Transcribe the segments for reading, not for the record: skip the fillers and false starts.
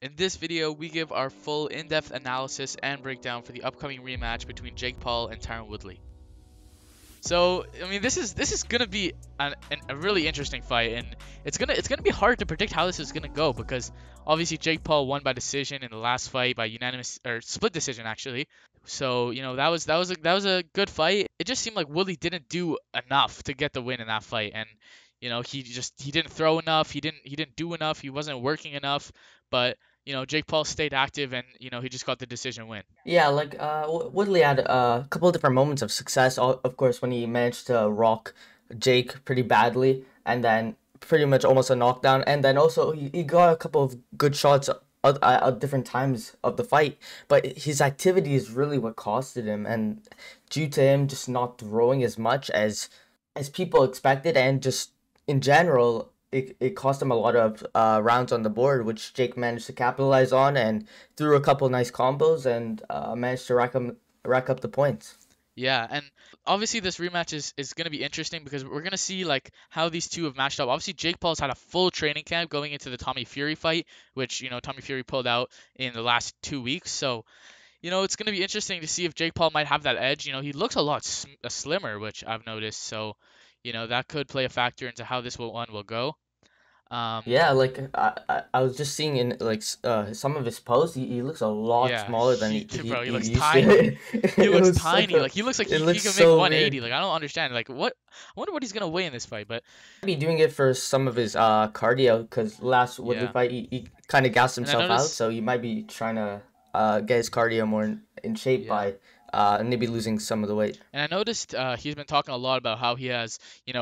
In this video, we give our full in-depth analysis and breakdown for the upcoming rematch between Jake Paul and Tyron Woodley. So, I mean, this is gonna be a really interesting fight, and it's gonna be hard to predict how this is gonna go because obviously Jake Paul won by decision in the last fight by unanimous or split decision actually. So that was a good fight. It just seemed like Woodley didn't do enough to get the win in that fight, and he didn't throw enough. He didn't do enough. He wasn't working enough. But Jake Paul stayed active, and he just got the decision win. Yeah, Woodley had a couple of different moments of success. Of course, when he managed to rock Jake pretty badly, and then pretty much almost a knockdown, and then also he got a couple of good shots at different times of the fight. But his activity is really what costed him, and due to him just not throwing as much as people expected, and just in general, it cost him a lot of rounds on the board, which Jake managed to capitalize on and threw a couple nice combos and managed to rack up the points. Yeah, and obviously this rematch is going to be interesting because we're going to see like how these two have matched up. Obviously Jake Paul's had a full training camp going into the Tommy Fury fight, which Tommy Fury pulled out in the last 2 weeks. So it's going to be interesting to see if Jake Paul might have that edge. He looks a lot slimmer, which I've noticed. So that could play a factor into how one will go. Um, Yeah, I was just seeing in some of his posts, he looks a lot yeah, smaller than he bro, he he looks used to. tiny. He looks was such tiny. a Like he looks like it he looks can make so 180. weird. Like I don't understand. Like what? I wonder what he's gonna weigh in this fight. But Be doing it for some of his cardio because last Woodley yeah, fight he kind of gassed and I himself out, noticed. so he might be trying to get his cardio more in shape Yeah. by maybe losing some of the weight. And I noticed he's been talking a lot about how he has,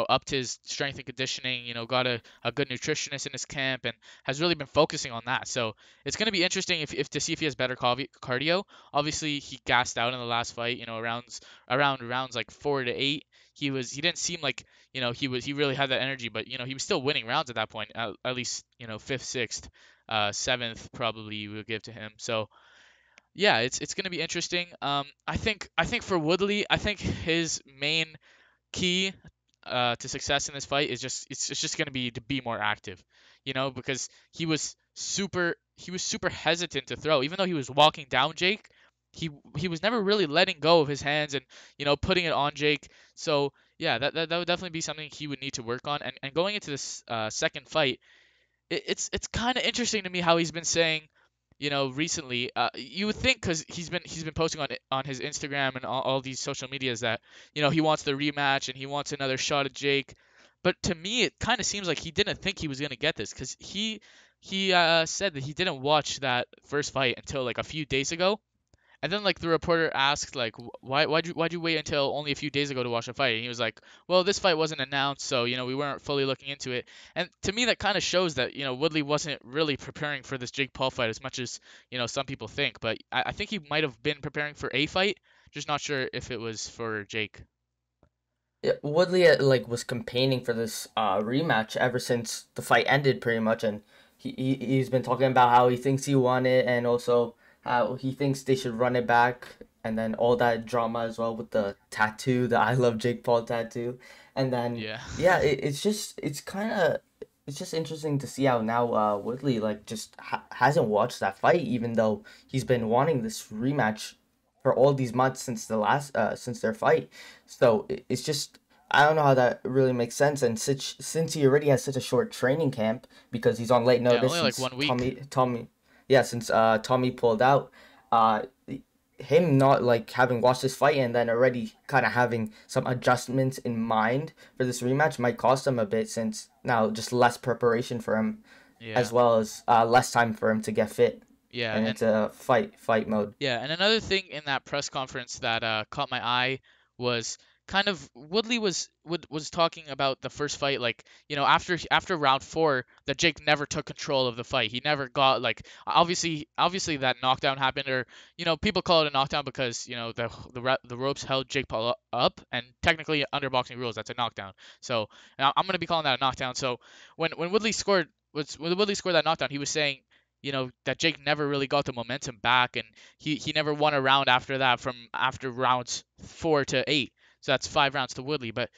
upped his strength and conditioning, got a good nutritionist in his camp and has really been focusing on that. So it's going to be interesting if to see if he has better cardio. Obviously, he gassed out in the last fight, around rounds like 4 to 8. He didn't seem like, he really had that energy, but he was still winning rounds at that point, at least, fifth, sixth, seventh probably you would give to him. So yeah, it's going to be interesting. I think for Woodley, I think his main key to success in this fight is it's just going to be more active, because he was super hesitant to throw, even though he was walking down Jake. He was never really letting go of his hands and putting it on Jake. So yeah, that would definitely be something he would need to work on. And going into this second fight, it's kind of interesting to me how he's been saying, recently. You would think because he's been posting on his Instagram and all these social medias that he wants the rematch and he wants another shot at Jake. But to me, it kind of seems like he didn't think he was gonna get this because he said that he didn't watch that first fight until like a few days ago, and then like the reporter asked like why'd you wait until only a few days ago to watch the fight? And he was like, well, this fight wasn't announced, so we weren't fully looking into it. And to me that kind of shows that Woodley wasn't really preparing for this Jake Paul fight as much as some people think. But I think he might have been preparing for a fight, just not sure if it was for Jake. Yeah, Woodley was campaigning for this rematch ever since the fight ended, pretty much, and he's been talking about how he thinks he won it, and also how he thinks they should run it back, and then all that drama as well with the tattoo, the "I love Jake Paul" tattoo, and then Yeah. yeah, it's just interesting to see how now Woodley just hasn't watched that fight, even though he's been wanting this rematch for all these months since since their fight. So it's just I don't know how that really makes sense. And since he already has such a short training camp because he's on late Yeah, notice only like since 1 week. Tommy pulled out, uh, him not like having watched this fight and then already kind of having some adjustments in mind for this rematch might cost him a bit since now just less preparation for him Yeah. as well as less time for him to get fit Yeah, and and into fight mode. Yeah, and another thing in that press conference that caught my eye was kind of Woodley was talking about the first fight, like after round four, that Jake never took control of the fight. He never got like obviously that knockdown happened, or people call it a knockdown because the ropes held Jake Paul up, and technically under boxing rules that's a knockdown. So I'm gonna be calling that a knockdown. So when Woodley scored that knockdown, he was saying, that Jake never really got the momentum back, and he never won a round after that from after rounds 4 to 8. So that's 5 rounds to Woodley. But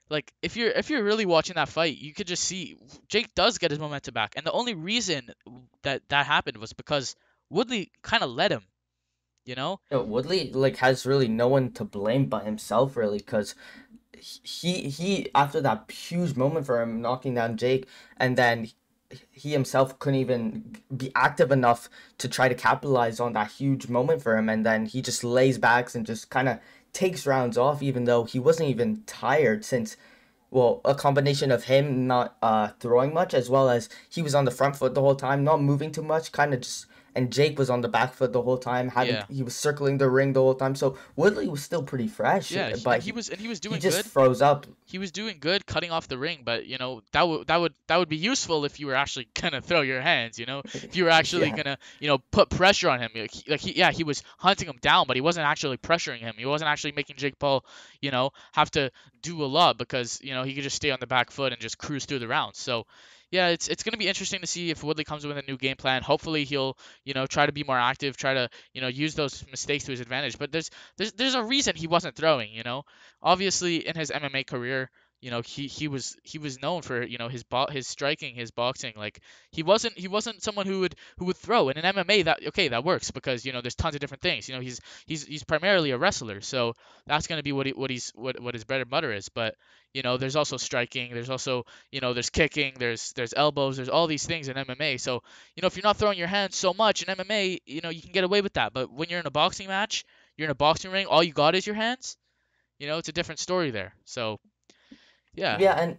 Like if you're really watching that fight, you could just see Jake does get his momentum back, and the only reason that happened was because Woodley kind of led him. You know? Woodley like has really no one to blame but himself really, because he after that huge moment for him knocking down Jake, and then he himself couldn't even be active enough to try to capitalize on that huge moment for him, and then he just lays back and just kind of takes rounds off, even though he wasn't even tired, since well, a combination of him not throwing much, as well as he was on the front foot the whole time, not moving too much, kind of just. And Jake was on the back foot the whole time, having Yeah. he was circling the ring the whole time. So Woodley was still pretty fresh, Yeah, but and he was he doing just good. froze up. He was doing good cutting off the ring, but that would be useful if you were actually gonna throw your hands, if you were actually Yeah, gonna, put pressure on him. Yeah, he was hunting him down, but he wasn't actually pressuring him. He wasn't actually making Jake Paul, have to do a lot because, he could just stay on the back foot and just cruise through the rounds. So yeah, it's gonna be interesting to see if Woodley comes with a new game plan. Hopefully he'll, try to be more active, try to, use those mistakes to his advantage. But there's a reason he wasn't throwing. Obviously in his MMA career, he was known for, his striking, his boxing. Like he wasn't someone who would throw. And in MMA, that okay, that works because, there's tons of different things. He's primarily a wrestler, so that's going to be what his bread and butter is. But there's also striking, there's also, there's kicking, there's elbows, there's all these things in MMA. So, if you're not throwing your hands so much in MMA, you can get away with that. But when you're in a boxing match, you're in a boxing ring, all you got is your hands. It's a different story there. So yeah, yeah, and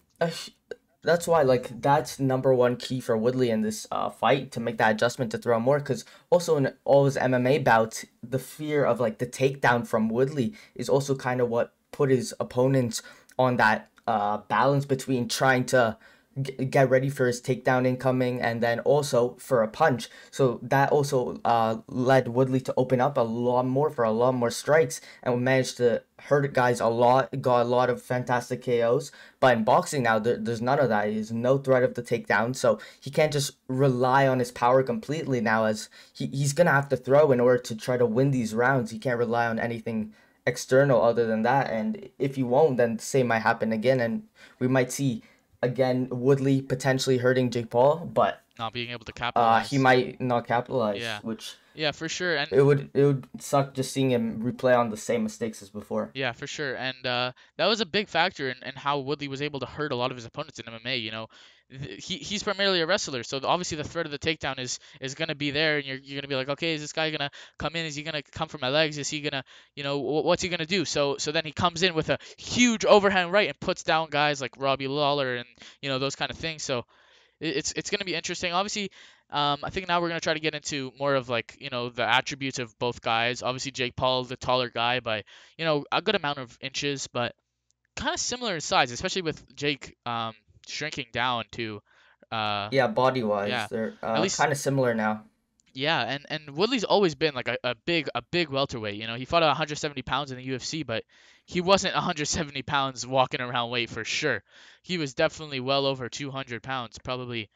that's why like that's number one key for Woodley in this fight, to make that adjustment to throw more. Because also in all his MMA bouts, the fear of like the takedown from Woodley is also kind of what put his opponents on that balance between trying to get ready for his takedown incoming, and then also for a punch. So that also led Woodley to open up a lot more for a lot more strikes, and managed to hurt guys a lot, got a lot of fantastic KOs. But in boxing now, there's none of that. There's no threat of the takedown, so he can't just rely on his power completely now, as he's going to have to throw in order to try to win these rounds. He can't rely on anything external other than that, and if he won't, then the same might happen again, and we might see again Woodley potentially hurting Jake Paul, but not being able to he capitalize. might not capitalize, Yeah, which yeah, for sure. And it would suck just seeing him replay on the same mistakes as before. yeah, for sure. And that was a big factor in how Woodley was able to hurt a lot of his opponents in MMA. He's primarily a wrestler, so obviously the threat of the takedown is gonna be there, and you're gonna be like, okay, is this guy gonna come in? Is he gonna come for my legs? Is he gonna, what's he gonna do? So then he comes in with a huge overhand right and puts down guys like Robbie Lawler and, those kind of things. So it's going to be interesting. Obviously, I think now we're going to try to get into more of like, the attributes of both guys. Obviously, Jake Paul, the taller guy by, a good amount of inches, but kind of similar in size, especially with Jake shrinking down to, uh, Yeah, body wise, yeah, they're at least. kind of similar now. Yeah, and Woodley's always been like a big welterweight. He fought at 170 pounds in the UFC, but he wasn't 170 pounds walking around weight for sure. He was definitely well over 200 pounds, probably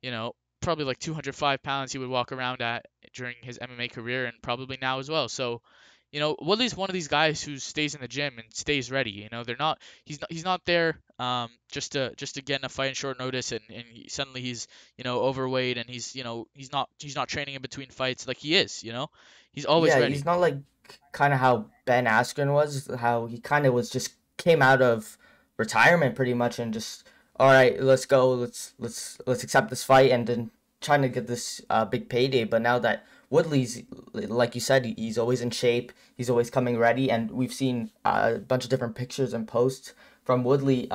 like 205 pounds he would walk around at during his MMA career and probably now as well. So, Woodley's one of these guys who stays in the gym and stays ready. They're not he's not there just to get in a fight in short notice and suddenly he's, overweight and he's not training in between fights like he is. He's always Yeah, ready. he's not like kind of how Ben Askren was, how he kind of was just came out of retirement pretty much and just, all right, let's go, let's accept this fight, and then trying to get this big payday. But now that Woodley's, like you said, he's always in shape, he's always coming ready, and we've seen a bunch of different pictures and posts from Woodley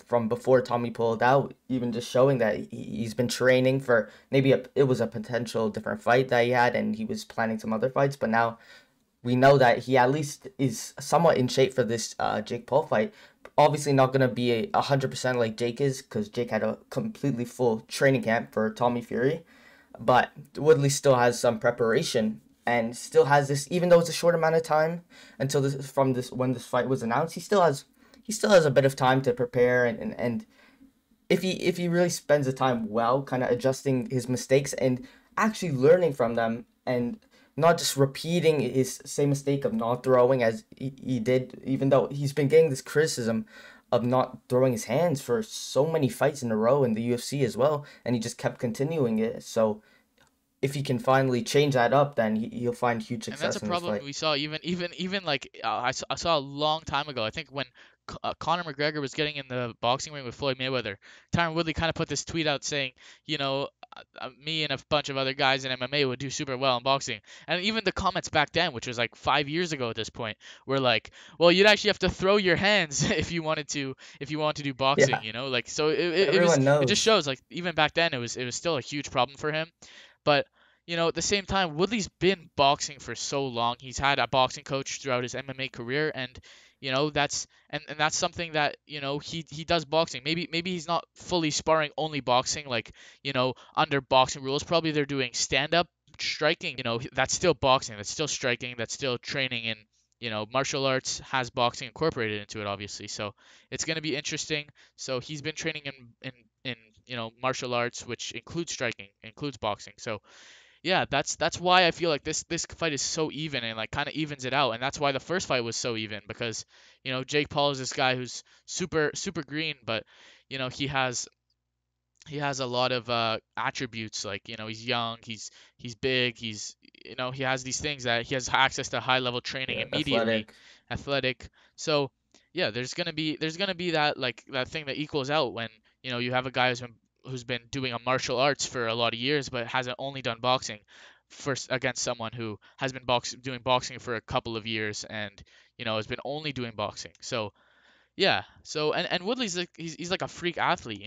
from before Tommy pulled out, even just showing that he's been training for maybe it was a potential different fight that he had, and he was planning some other fights, but now we know that he at least is somewhat in shape for this Jake Paul fight. Obviously, not gonna be 100% like Jake is, because Jake had a completely full training camp for Tommy Fury, but Woodley still has some preparation and still has this, even though it's a short amount of time until this from this when this fight was announced. He still has a bit of time to prepare, and if he really spends the time well, kind of adjusting his mistakes and actually learning from them, and not just repeating his same mistake of not throwing as he did, even though he's been getting this criticism of not throwing his hands for so many fights in a row in the UFC as well, and he just kept continuing it. So if he can finally change that up, then he'll find huge And that's a success in this problem fight. we saw even like I saw a long time ago. I think when Conor McGregor was getting in the boxing ring with Floyd Mayweather, Tyron Woodley kind of put this tweet out saying, you know, me and a bunch of other guys in MMA would do super well in boxing. And even the comments back then, which was like 5 years ago at this point, were like, well, you'd actually have to throw your hands if you want to do boxing, Yeah, you know, like so everyone it just knows. shows like even back then it was still a huge problem for him. But at the same time, Woodley's been boxing for so long. He's had a boxing coach throughout his MMA career, and and that's something that he does boxing. Maybe he's not fully sparring only boxing, like under boxing rules. Probably they're doing stand up striking. That's still boxing. That's still striking. That's still training in martial arts has boxing incorporated into it, obviously. So it's going to be interesting. So he's been training in martial arts, which includes striking, includes boxing. So yeah, that's why I feel like this fight is so even and like kind of evens it out, and that's why the first fight was so even because Jake Paul is this guy who's super green, but he has a lot of attributes like he's young, he's big, he has these things that he has access to high level training Yeah, immediately, athletic. athletic. So yeah, there's gonna be that like that thing that equals out when you have a guy who's been doing a martial arts for a lot of years but hasn't only done boxing first against someone who has been doing boxing for a couple of years and has been only doing boxing. So yeah. So and Woodley's like he's like a freak athlete,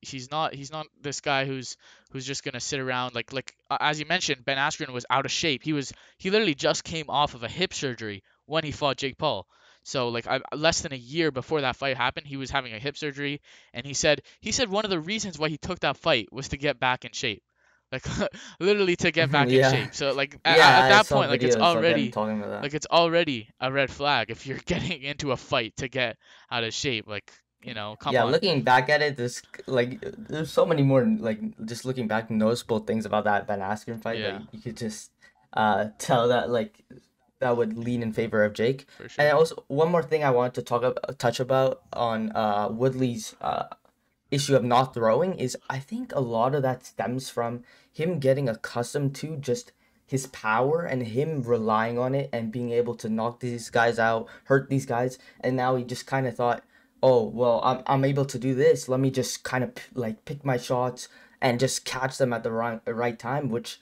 he's not this guy who's just gonna sit around as you mentioned, Ben Askren was out of shape. He literally just came off of a hip surgery when he fought Jake Paul. So like less than a year before that fight happened, he was having a hip surgery, and he said one of the reasons why he took that fight was to get back in shape. Like literally to get back in Yeah, shape. So like at yeah, I that saw point, videos of him talking about that. it's already a red flag if you're getting into a fight to get out of shape. Like, come Yeah, on. looking back at it, there's so many more like just looking back noticeable things about that Ben Askren fight that Yeah, you could just tell that that would lean in favor of Jake. for And sure. also one more thing I wanted to touch about on Woodley's issue of not throwing is I think a lot of that stems from him getting accustomed to just his power and him relying on it and being able to knock these guys out, hurt these guys, and now he just kind of thought, "Oh, well, I'm able to do this. Let me just kind of like pick my shots and just catch them at the right time," which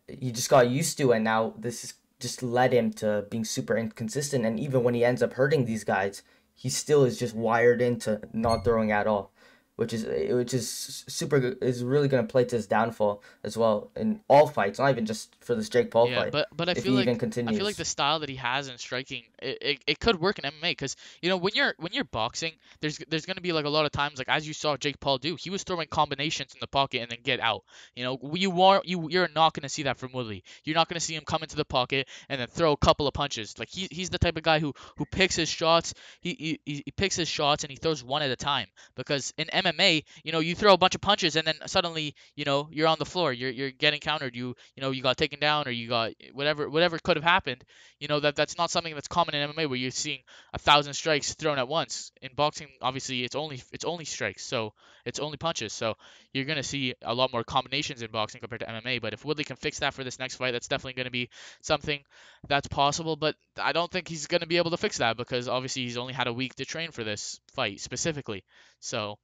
he just got used to, and now this is just led him to being super inconsistent. And even when he ends up hurting these guys, he still is just wired into not throwing at all, which is super is really gonna play to his downfall as well in all fights, not even just for this Jake Paul Yeah, fight, but if he even I feel like continues. the style that he has in striking, it could work in MMA because when you're boxing, there's gonna be like a lot of times like as you saw Jake Paul do, he was throwing combinations in the pocket and then get out. You're not gonna see that from Woodley. You're not gonna see him come into the pocket and then throw a couple of punches. Like he's the type of guy who picks his shots. He picks his shots and he throws one at a time. Because in MMA, you throw a bunch of punches and then suddenly, you're on the floor. You're getting countered. You got taken down or you got whatever could have happened. That's not something that's common in MMA where you're seeing 1,000 strikes thrown at once. In boxing, obviously, it's only strikes, so it's only punches. So you're gonna see a lot more combinations in boxing compared to MMA. But if Woodley can fix that for this next fight, that's definitely gonna be something that's possible. But I don't think he's gonna be able to fix that because obviously he's only had a week to train for this fight specifically. So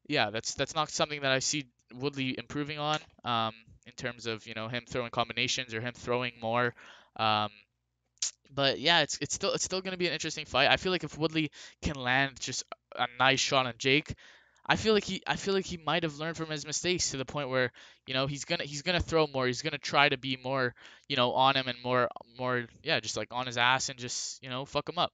yeah, that's not something that I see Woodley improving on, in terms of him throwing combinations or him throwing more. Um, but yeah, it's still gonna be an interesting fight. I feel like if Woodley can land just a nice shot on Jake, I feel like he might have learned from his mistakes to the point where he's gonna throw more. He's gonna try to be more on him and more yeah, just like on his ass and just fuck him up.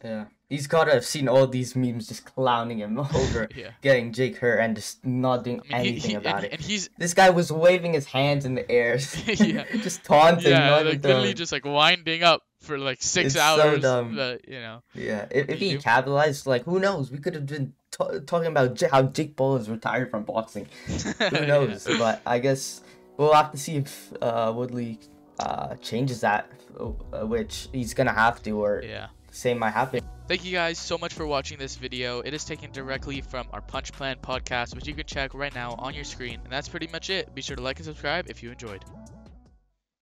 Yeah, he's gotta have seen all these memes just clowning him over Yeah. getting Jake hurt and just not doing I mean anything about it. and he's This guy was waving his hands in the air, yeah. just taunting, Yeah, not even like literally throwing. just like winding up for like six It's so hours. dumb. But Yeah, what do if you he do? capitalized, like who knows? We could have been talking about how Jake Paul is retired from boxing. Who Yeah, knows? But I guess we'll have to see if Woodley changes that, which he's gonna have to, or yeah. the same might happen. Thank you guys so much for watching this video. It is taken directly from our Punch Plan podcast, which you can check right now on your screen. And that's pretty much it. Be sure to like and subscribe if you enjoyed.